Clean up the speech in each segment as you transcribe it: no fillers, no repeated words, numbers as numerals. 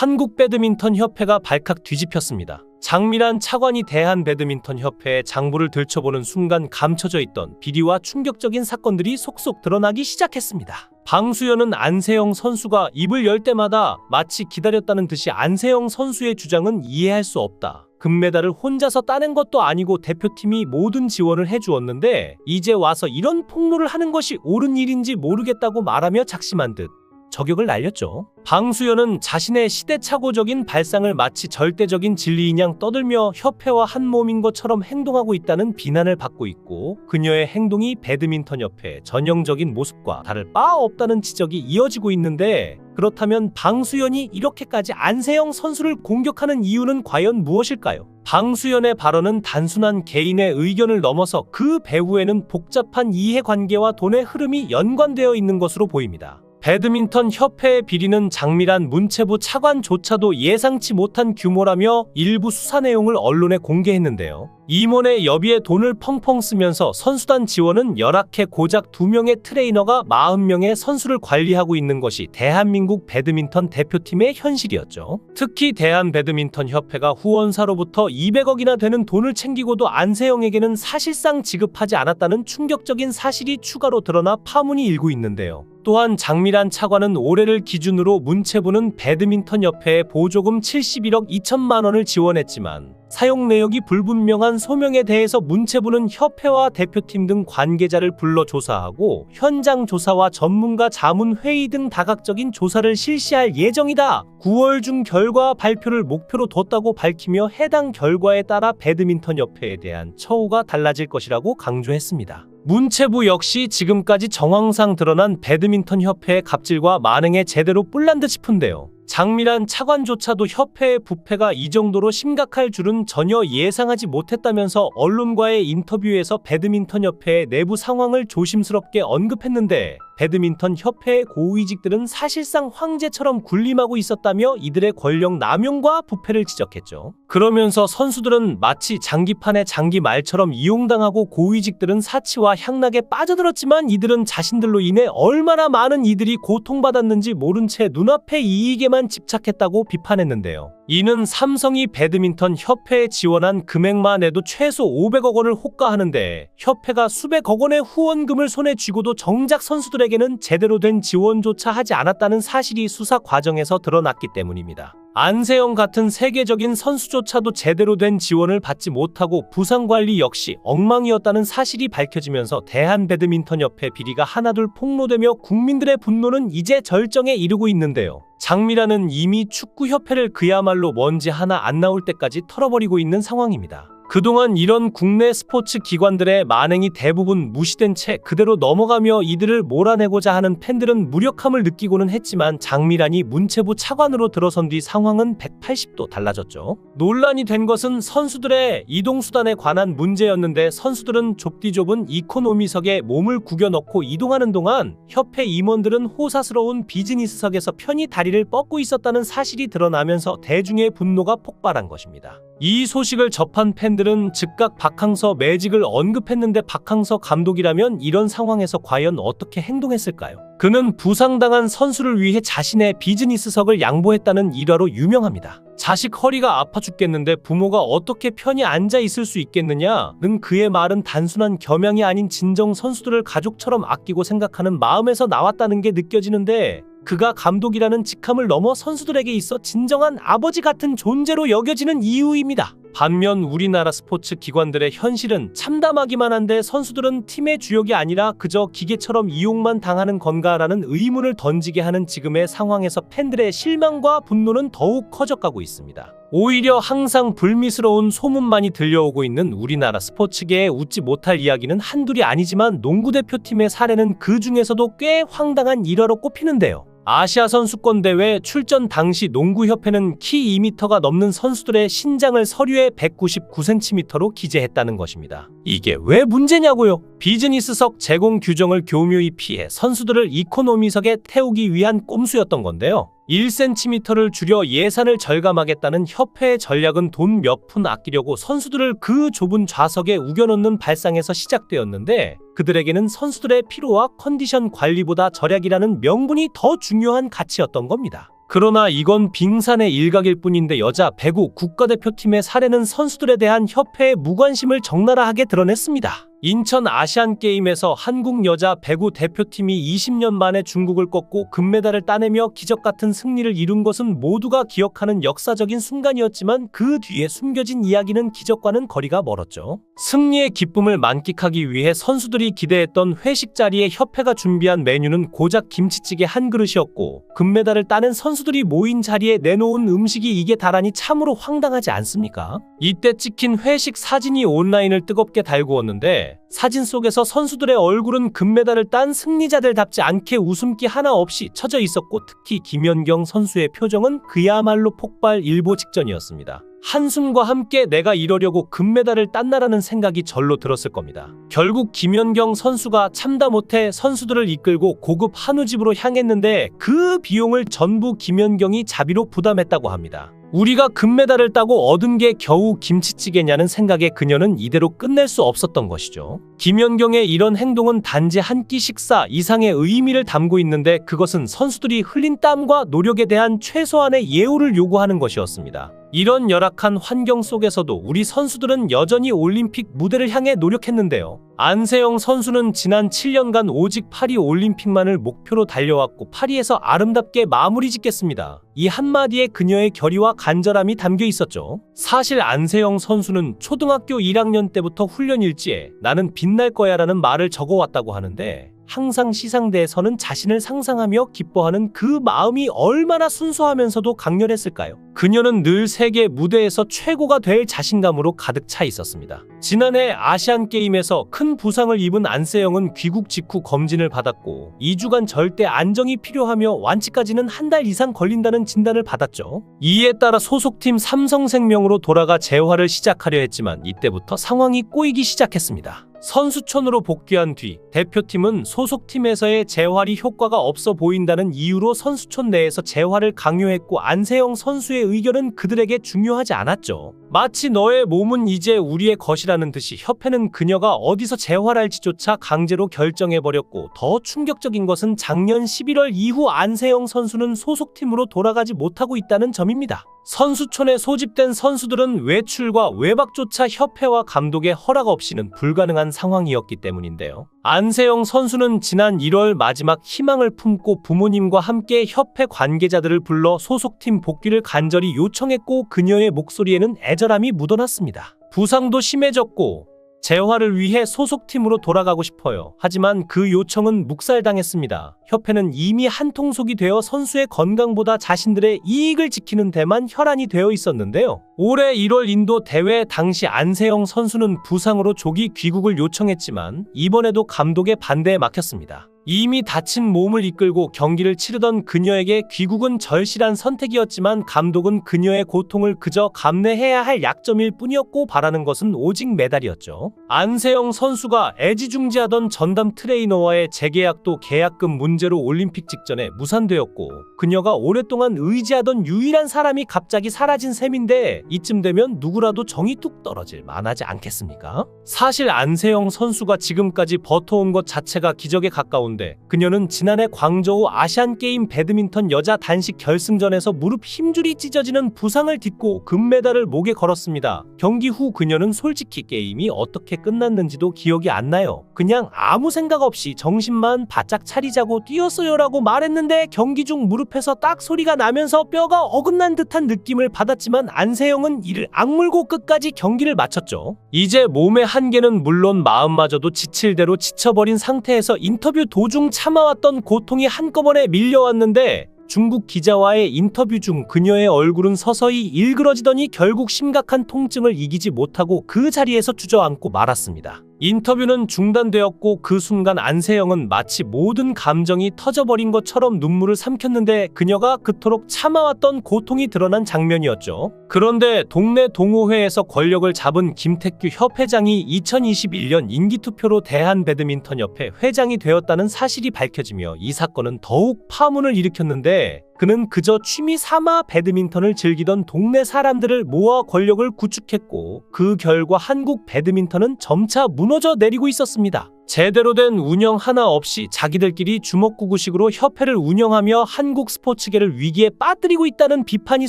한국배드민턴협회가 발칵 뒤집혔습니다. 장미란 차관이 대한배드민턴협회의 장부를 들춰보는 순간 감춰져 있던 비리와 충격적인 사건들이 속속 드러나기 시작했습니다. 방수연은 안세영 선수가 입을 열 때마다 마치 기다렸다는 듯이 안세영 선수의 주장은 이해할 수 없다. 금메달을 혼자서 따낸 것도 아니고 대표팀이 모든 지원을 해주었는데 이제 와서 이런 폭로를 하는 것이 옳은 일인지 모르겠다고 말하며 작심한 듯 저격을 날렸죠. 방수연은 자신의 시대착오적인 발상을 마치 절대적인 진리인 양 떠들며 협회와 한 몸인 것처럼 행동하고 있다는 비난을 받고 있고, 그녀의 행동이 배드민턴협회의 전형적인 모습과 다를 바 없다는 지적이 이어지고 있는데, 그렇다면 방수연이 이렇게까지 안세영 선수를 공격하는 이유는 과연 무엇일까요? 방수연의 발언은 단순한 개인의 의견을 넘어서 그 배후에는 복잡한 이해관계와 돈의 흐름이 연관되어 있는 것으로 보입니다. 배드민턴 협회의 비리는 장미란 문체부 차관조차도 예상치 못한 규모라며 일부 수사 내용을 언론에 공개했는데요. 임원의 여비에 돈을 펑펑 쓰면서 선수단 지원은 열악해 고작 2명의 트레이너가 40명의 선수를 관리하고 있는 것이 대한민국 배드민턴 대표팀의 현실이었죠. 특히 대한배드민턴협회가 후원사로부터 200억이나 되는 돈을 챙기고도 안세영에게는 사실상 지급하지 않았다는 충격적인 사실이 추가로 드러나 파문이 일고 있는데요. 또한 장미란 차관은 올해를 기준으로 문체부는 배드민턴협회에 보조금 71억 2천만 원을 지원했지만 사용 내역이 불분명한 소명에 대해서 문체부는 협회와 대표팀 등 관계자를 불러 조사하고 현장 조사와 전문가 자문 회의 등 다각적인 조사를 실시할 예정이다. 9월 중 결과 발표를 목표로 뒀다고 밝히며 해당 결과에 따라 배드민턴협회에 대한 처우가 달라질 것이라고 강조했습니다. 문체부 역시 지금까지 정황상 드러난 배드민턴협회의 갑질과 만행에 제대로 뿔난 듯 싶은데요. 장미란 차관조차도 협회의 부패가 이 정도로 심각할 줄은 전혀 예상하지 못했다면서 언론과의 인터뷰에서 배드민턴협회의 내부 상황을 조심스럽게 언급했는데, 배드민턴협회의 고위직들은 사실상 황제처럼 군림하고 있었다며 이들의 권력 남용과 부패를 지적했죠. 그러면서 선수들은 마치 장기판의 장기 말처럼 이용당하고 고위직들은 사치와 향락에 빠져들었지만 이들은 자신들로 인해 얼마나 많은 이들이 고통받았는지 모른 채 눈앞의 이익에만 집착했다고 비판했는데요. 이는 삼성이 배드민턴 협회에 지원한 금액만 해도 최소 500억 원을 호가하는데 협회가 수백억 원의 후원금을 손에 쥐고도 정작 선수들에게는 제대로 된 지원조차 하지 않았다는 사실이 수사 과정에서 드러났기 때문입니다. 안세영 같은 세계적인 선수조차도 제대로 된 지원을 받지 못하고 부상관리 역시 엉망이었다는 사실이 밝혀지면서 대한배드민턴협회 비리가 하나둘 폭로되며 국민들의 분노는 이제 절정에 이르고 있는데요. 장미란은 이미 축구협회를 그야말로 먼지 하나 안 나올 때까지 털어버리고 있는 상황입니다. 그동안 이런 국내 스포츠 기관들의 만행이 대부분 무시된 채 그대로 넘어가며 이들을 몰아내고자 하는 팬들은 무력함을 느끼고는 했지만 장미란이 문체부 차관으로 들어선 뒤 상황은 180도 달라졌죠. 논란이 된 것은 선수들의 이동수단에 관한 문제였는데, 선수들은 좁디 좁은 이코노미석에 몸을 구겨 넣고 이동하는 동안 협회 임원들은 호사스러운 비즈니스석에서 편히 다리를 뻗고 있었다는 사실이 드러나면서 대중의 분노가 폭발한 것입니다. 이 소식을 접한 팬들은 즉각 박항서 매직을 언급했는데, 박항서 감독이라면 이런 상황에서 과연 어떻게 행동했을까요? 그는 부상당한 선수를 위해 자신의 비즈니스석을 양보했다는 일화로 유명합니다. 자식 허리가 아파 죽겠는데 부모가 어떻게 편히 앉아 있을 수 있겠느냐는 그의 말은 단순한 겸양이 아닌 진정 선수들을 가족처럼 아끼고 생각하는 마음에서 나왔다는 게 느껴지는데, 그가 감독이라는 직함을 넘어 선수들에게 있어 진정한 아버지 같은 존재로 여겨지는 이유입니다. 반면 우리나라 스포츠 기관들의 현실은 참담하기만 한데, 선수들은 팀의 주역이 아니라 그저 기계처럼 이용만 당하는 건가라는 의문을 던지게 하는 지금의 상황에서 팬들의 실망과 분노는 더욱 커져가고 있습니다. 오히려 항상 불미스러운 소문만이 들려오고 있는 우리나라 스포츠계에 웃지 못할 이야기는 한둘이 아니지만, 농구대표팀의 사례는 그 중에서도 꽤 황당한 일화로 꼽히는데요. 아시아 선수권 대회 출전 당시 농구협회는 키 2m가 넘는 선수들의 신장을 서류에 199cm로 기재했다는 것입니다. 이게 왜 문제냐고요? 비즈니스석 제공 규정을 교묘히 피해 선수들을 이코노미석에 태우기 위한 꼼수였던 건데요. 1cm를 줄여 예산을 절감하겠다는 협회의 전략은 돈 몇 푼 아끼려고 선수들을 그 좁은 좌석에 우겨넣는 발상에서 시작되었는데, 그들에게는 선수들의 피로와 컨디션 관리보다 절약이라는 명분이 더 중요한 가치였던 겁니다. 그러나 이건 빙산의 일각일 뿐인데 여자 배구 국가대표팀의 사례는 선수들에 대한 협회의 무관심을 적나라하게 드러냈습니다. 인천 아시안게임에서 한국 여자 배구 대표팀이 20년 만에 중국을 꺾고 금메달을 따내며 기적 같은 승리를 이룬 것은 모두가 기억하는 역사적인 순간이었지만 그 뒤에 숨겨진 이야기는 기적과는 거리가 멀었죠. 승리의 기쁨을 만끽하기 위해 선수들이 기대했던 회식 자리에 협회가 준비한 메뉴는 고작 김치찌개 한 그릇이었고, 금메달을 따낸 선수들이 모인 자리에 내놓은 음식이 이게 다라니 참으로 황당하지 않습니까? 이때 찍힌 회식 사진이 온라인을 뜨겁게 달구었는데, 사진 속에서 선수들의 얼굴은 금메달을 딴 승리자들답지 않게 웃음기 하나 없이 처져 있었고, 특히 김연경 선수의 표정은 그야말로 폭발 일보 직전이었습니다. 한숨과 함께 내가 이러려고 금메달을 땄나라는 생각이 절로 들었을 겁니다. 결국 김연경 선수가 참다 못해 선수들을 이끌고 고급 한우집으로 향했는데 그 비용을 전부 김연경이 자비로 부담했다고 합니다. 우리가 금메달을 따고 얻은 게 겨우 김치찌개냐는 생각에 그녀는 이대로 끝낼 수 없었던 것이죠. 김연경의 이런 행동은 단지 한 끼 식사 이상의 의미를 담고 있는데, 그것은 선수들이 흘린 땀과 노력에 대한 최소한의 예우를 요구하는 것이었습니다. 이런 열악한 환경 속에서도 우리 선수들은 여전히 올림픽 무대를 향해 노력했는데요. 안세영 선수는 지난 7년간 오직 파리 올림픽만을 목표로 달려왔고 파리에서 아름답게 마무리 짓겠습니다. 이 한마디에 그녀의 결의와 간절함이 담겨 있었죠. 사실 안세영 선수는 초등학교 1학년 때부터 훈련 일지에 나는 빛날 거야 라는 말을 적어왔다고 하는데, 항상 시상대에서는 자신을 상상하며 기뻐하는 그 마음이 얼마나 순수하면서도 강렬했을까요? 그녀는 늘 세계 무대에서 최고가 될 자신감으로 가득 차 있었습니다. 지난해 아시안게임에서 큰 부상을 입은 안세영은 귀국 직후 검진을 받았고 2주간 절대 안정이 필요하며 완치까지는 한 달 이상 걸린다는 진단을 받았죠. 이에 따라 소속팀 삼성생명으로 돌아가 재활을 시작하려 했지만 이때부터 상황이 꼬이기 시작했습니다. 선수촌으로 복귀한 뒤 대표팀은 소속팀에서의 재활이 효과가 없어 보인다는 이유로 선수촌 내에서 재활을 강요했고, 안세영 선수의 의견은 그들에게 중요하지 않았죠. 마치 너의 몸은 이제 우리의 것이라는 듯이 협회는 그녀가 어디서 재활할지조차 강제로 결정해버렸고, 더 충격적인 것은 작년 11월 이후 안세영 선수는 소속팀으로 돌아가지 못하고 있다는 점입니다. 선수촌에 소집된 선수들은 외출과 외박조차 협회와 감독의 허락 없이는 불가능한 상황이었기 때문인데요. 안세영 선수는 지난 1월 마지막 희망을 품고 부모님과 함께 협회 관계자들을 불러 소속팀 복귀를 간절히 요청했고, 그녀의 목소리에는 애절함이 묻어났습니다. 부상도 심해졌고 재활을 위해 소속팀으로 돌아가고 싶어요. 하지만 그 요청은 묵살당했습니다. 협회는 이미 한통속이 되어 선수의 건강보다 자신들의 이익을 지키는 데만 혈안이 되어 있었는데요. 올해 1월 인도 대회 당시 안세영 선수는 부상으로 조기 귀국을 요청했지만 이번에도 감독의 반대에 막혔습니다. 이미 다친 몸을 이끌고 경기를 치르던 그녀에게 귀국은 절실한 선택이었지만 감독은 그녀의 고통을 그저 감내해야 할 약점일 뿐이었고 바라는 것은 오직 메달이었죠. 안세영 선수가 애지중지하던 전담 트레이너와의 재계약도 계약금 문제로 올림픽 직전에 무산되었고, 그녀가 오랫동안 의지하던 유일한 사람이 갑자기 사라진 셈인데 이쯤 되면 누구라도 정이 뚝 떨어질 만하지 않겠습니까? 사실 안세영 선수가 지금까지 버텨온 것 자체가 기적에 가까운데, 그녀는 지난해 광저우 아시안게임 배드민턴 여자 단식 결승전에서 무릎 힘줄이 찢어지는 부상을 딛고 금메달을 목에 걸었습니다. 경기 후 그녀는 솔직히 게임이 어떻게 끝났는지도 기억이 안 나요. 그냥 아무 생각 없이 정신만 바짝 차리자고 뛰었어요라고 말했는데, 경기 중 무릎에서 딱 소리가 나면서 뼈가 어긋난 듯한 느낌을 받았지만 안세영은 이를 악물고 끝까지 경기를 마쳤죠. 이제 몸의 한계는 물론 마음마저도 지칠 대로 지쳐버린 상태에서 인터뷰 도중 참아왔던 고통이 한꺼번에 밀려왔는데, 중국 기자와의 인터뷰 중 그녀의 얼굴은 서서히 일그러지더니 결국 심각한 통증을 이기지 못하고 그 자리에서 주저앉고 말았습니다. 인터뷰는 중단되었고 그 순간 안세영은 마치 모든 감정이 터져버린 것처럼 눈물을 삼켰는데, 그녀가 그토록 참아왔던 고통이 드러난 장면이었죠. 그런데 동네 동호회에서 권력을 잡은 김택규 협회장이 2021년 인기투표로 대한배드민턴협회 회장이 되었다는 사실이 밝혀지며 이 사건은 더욱 파문을 일으켰는데, 그는 그저 취미 삼아 배드민턴을 즐기던 동네 사람들을 모아 권력을 구축했고 그 결과 한국 배드민턴은 점차 무너져 내리고 있었습니다. 제대로 된 운영 하나 없이 자기들끼리 주먹구구식으로 협회를 운영하며 한국 스포츠계를 위기에 빠뜨리고 있다는 비판이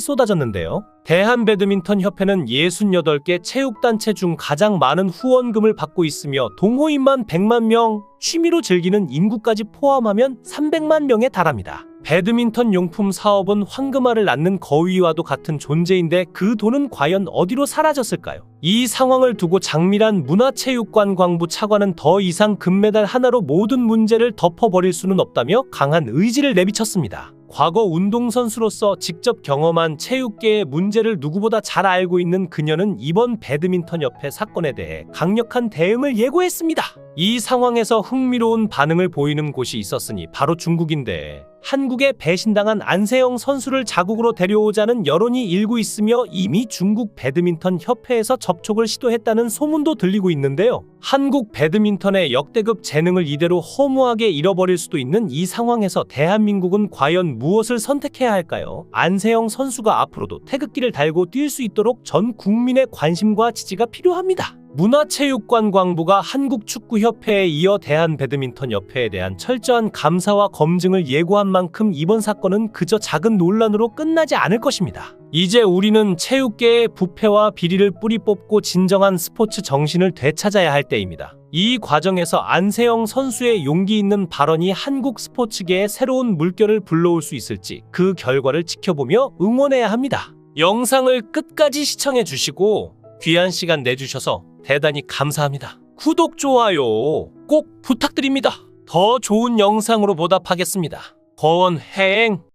쏟아졌는데요. 대한배드민턴협회는 68개 체육단체 중 가장 많은 후원금을 받고 있으며 동호인만 100만 명, 취미로 즐기는 인구까지 포함하면 300만 명에 달합니다. 배드민턴 용품 사업은 황금알을 낳는 거위와도 같은 존재인데 그 돈은 과연 어디로 사라졌을까요? 이 상황을 두고 장미란 문화체육관광부 차관은 더 이상 금메달 하나로 모든 문제를 덮어버릴 수는 없다며 강한 의지를 내비쳤습니다. 과거 운동선수로서 직접 경험한 체육계의 문제를 누구보다 잘 알고 있는 그녀는 이번 배드민턴협회 사건에 대해 강력한 대응을 예고했습니다. 이 상황에서 흥미로운 반응을 보이는 곳이 있었으니 바로 중국인데 한국에 배신당한 안세영 선수를 자국으로 데려오자는 여론이 일고 있으며 이미 중국 배드민턴 협회에서 접촉을 시도했다는 소문도 들리고 있는데요. 한국 배드민턴의 역대급 재능을 이대로 허무하게 잃어버릴 수도 있는 이 상황에서 대한민국은 과연 무엇을 선택해야 할까요? 안세영 선수가 앞으로도 태극기를 달고 뛸 수 있도록 전 국민의 관심과 지지가 필요합니다. 문화체육관광부가 한국축구협회에 이어 대한배드민턴협회에 대한 철저한 감사와 검증을 예고한 만큼 이번 사건은 그저 작은 논란으로 끝나지 않을 것입니다. 이제 우리는 체육계의 부패와 비리를 뿌리 뽑고 진정한 스포츠 정신을 되찾아야 할 때입니다. 이 과정에서 안세영 선수의 용기 있는 발언이 한국 스포츠계에 새로운 물결을 불러올 수 있을지 그 결과를 지켜보며 응원해야 합니다. 영상을 끝까지 시청해 주시고 귀한 시간 내주셔서 대단히 감사합니다. 구독, 좋아요 꼭 부탁드립니다. 더 좋은 영상으로 보답하겠습니다. 거원행